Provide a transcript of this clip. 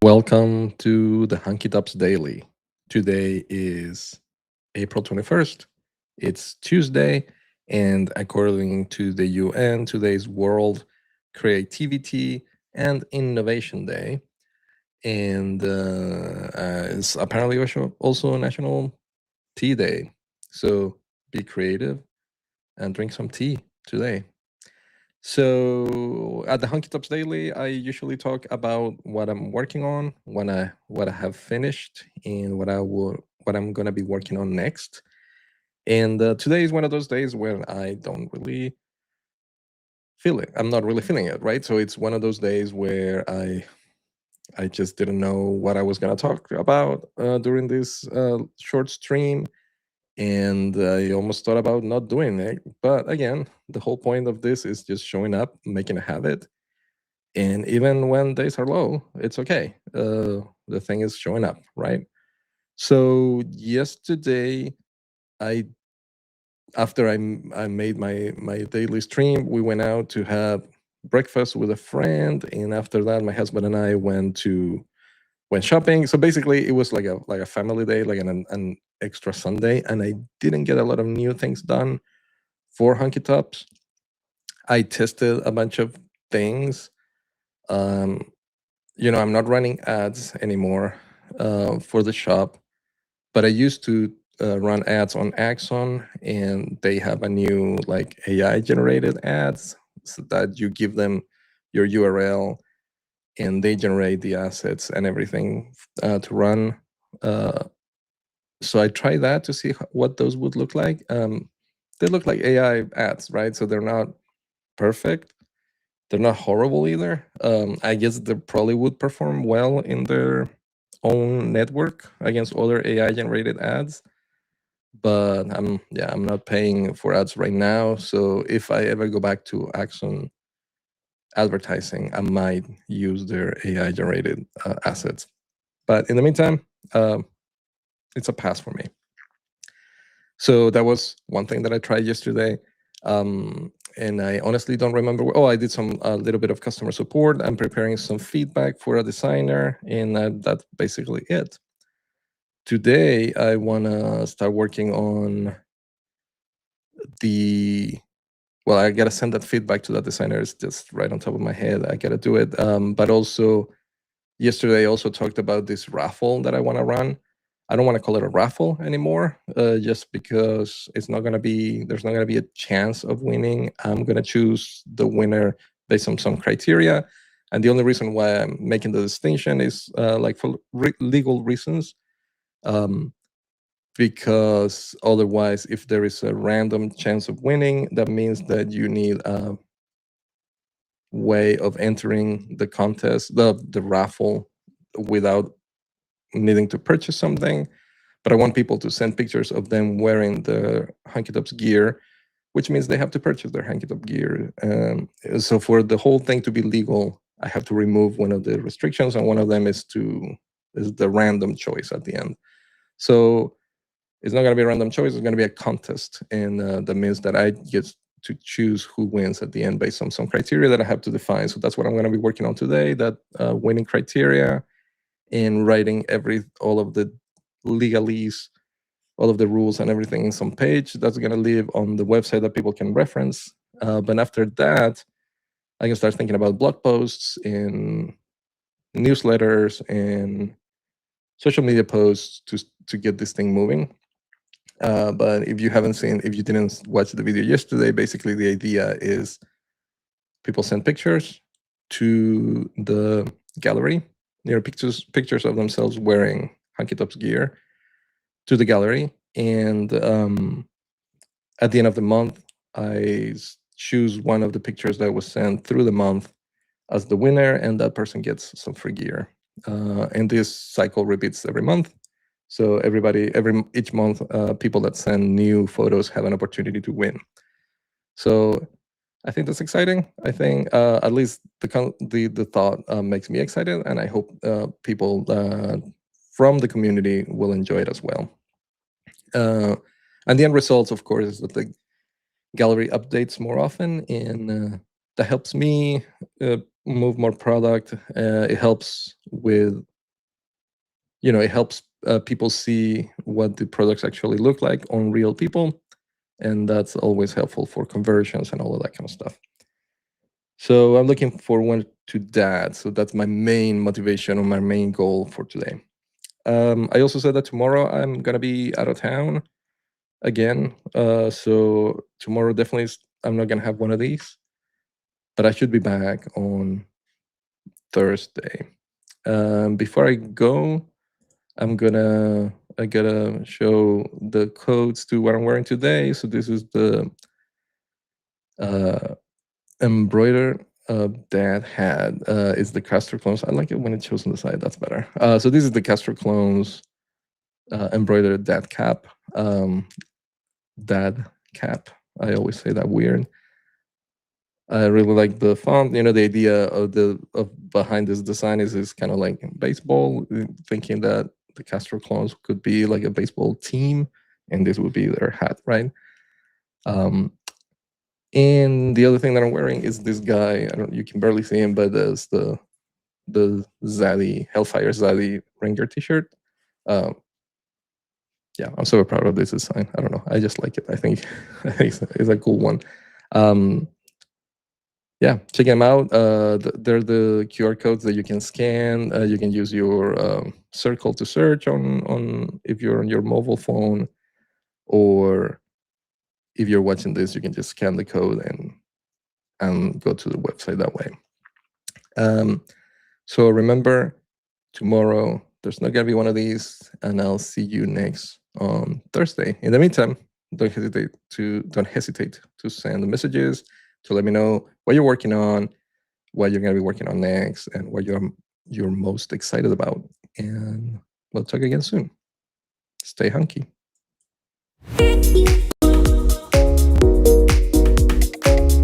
Welcome to the Hunky Daily. Today is April 21st. It's Tuesday, and according to the UN, today's World Creativity and Innovation Day. And it's apparently also National Tea Day. So be creative and drink some tea today. So at the Hunky Daily, I usually talk about what I'm working on, what I have finished, and what I'm gonna be working on next. And today is one of those days where I don't really feel it. I'm not really feeling it, right? So it's one of those days where I just didn't know what I was gonna talk about during this short stream, and I almost thought about not doing it. But again, the whole point of this is just showing up, making a habit. And even when days are low, it's okay. The thing is showing up, right? So yesterday, after I made my daily stream, we went out to have breakfast with a friend, and after that, my husband and I went shopping. So basically, it was like a family day, like an extra Sunday, and I didn't get a lot of new things done for Hunky Tops. I tested a bunch of things. I'm not running ads anymore for the shop, but I used to run ads on Axon, and they have a new like AI generated ads so that you give them your URL and they generate the assets and everything to run. So I tried that to see what those would look like. They look like AI ads, right? So they're not perfect. They're not horrible either. I guess they probably would perform well in their own network against other AI generated ads. But I'm not paying for ads right now. So if I ever go back to Axon advertising, I might use their AI generated assets. But in the meantime, it's a pass for me. So that was one thing that I tried yesterday. And I honestly don't remember. Oh, I did a little bit of customer support. I'm preparing some feedback for a designer, and that's basically it. Today, I want to start working on well, I got to send that feedback to that designer. It's just right on top of my head. I got to do it. But also, yesterday, I also talked about this raffle that I want to run. I don't want to call it a raffle anymore, just because there's not going to be a chance of winning. I'm going to choose the winner based on some criteria. And the only reason why I'm making the distinction is like for legal reasons. Because otherwise, if there is a random chance of winning, that means that you need a way of entering the contest, the raffle, without needing to purchase something. But I want people to send pictures of them wearing the Hunky Tops gear, which means they have to purchase their Hunky Top gear. So for the whole thing to be legal, I have to remove one of the restrictions, and one of them is the random choice at the end. So it's not going to be a random choice. It's going to be a contest, and that means that I get to choose who wins at the end based on some criteria that I have to define. So that's what I'm going to be working on today, that winning criteria, and writing all of the legalese, all of the rules and everything in some page that's going to live on the website that people can reference. But after that, I can start thinking about blog posts and newsletters and social media posts to get this thing moving. But if you didn't watch the video yesterday, basically the idea is people send pictures to the gallery, pictures of themselves wearing Hunky Tops gear to the gallery, and at the end of the month, I choose one of the pictures that was sent through the month as the winner, and that person gets some free gear. And this cycle repeats every month. So each month, people that send new photos have an opportunity to win. So I think that's exciting. I think at least the thought makes me excited, and I hope people from the community will enjoy it as well. And the end results, of course, is that the gallery updates more often, and that helps me move more product. It helps with, it helps people see what the products actually look like on real people, and that's always helpful for conversions and all of that kind of stuff. So I'm looking forward to that. So that's my main motivation or my main goal for today. I also said that tomorrow I'm gonna be out of town again. So tomorrow definitely I'm not gonna have one of these, but I should be back on Thursday. Before I go, I gotta show the codes to what I'm wearing today. So this is the embroidered dad hat. Is the Castro Clones. I like it when it shows on the side. That's better. So this is the Castro Clones embroidered dad cap. Dad cap. I always say that weird. I really like the font. The idea of behind this design is kind of like baseball, thinking that the Castro Clones could be like a baseball team, and this would be their hat, right? And the other thing that I'm wearing is this guy. You can barely see him, but there's the Zaddy, Hellfire Zally Ringer T-shirt. Yeah, I'm so proud of this design. I don't know. I just like it. I think it's a cool one. Yeah, check them out. They're the QR codes that you can scan. You can use your circle to search on if you're on your mobile phone, or if you're watching this, you can just scan the code and go to the website that way. So remember, tomorrow there's not gonna be one of these, and I'll see you next on Thursday. In the meantime, don't hesitate to send the messages to let me know what you're working on, what you're gonna be working on next, and what you're most excited about. And we'll talk again soon. Stay hunky.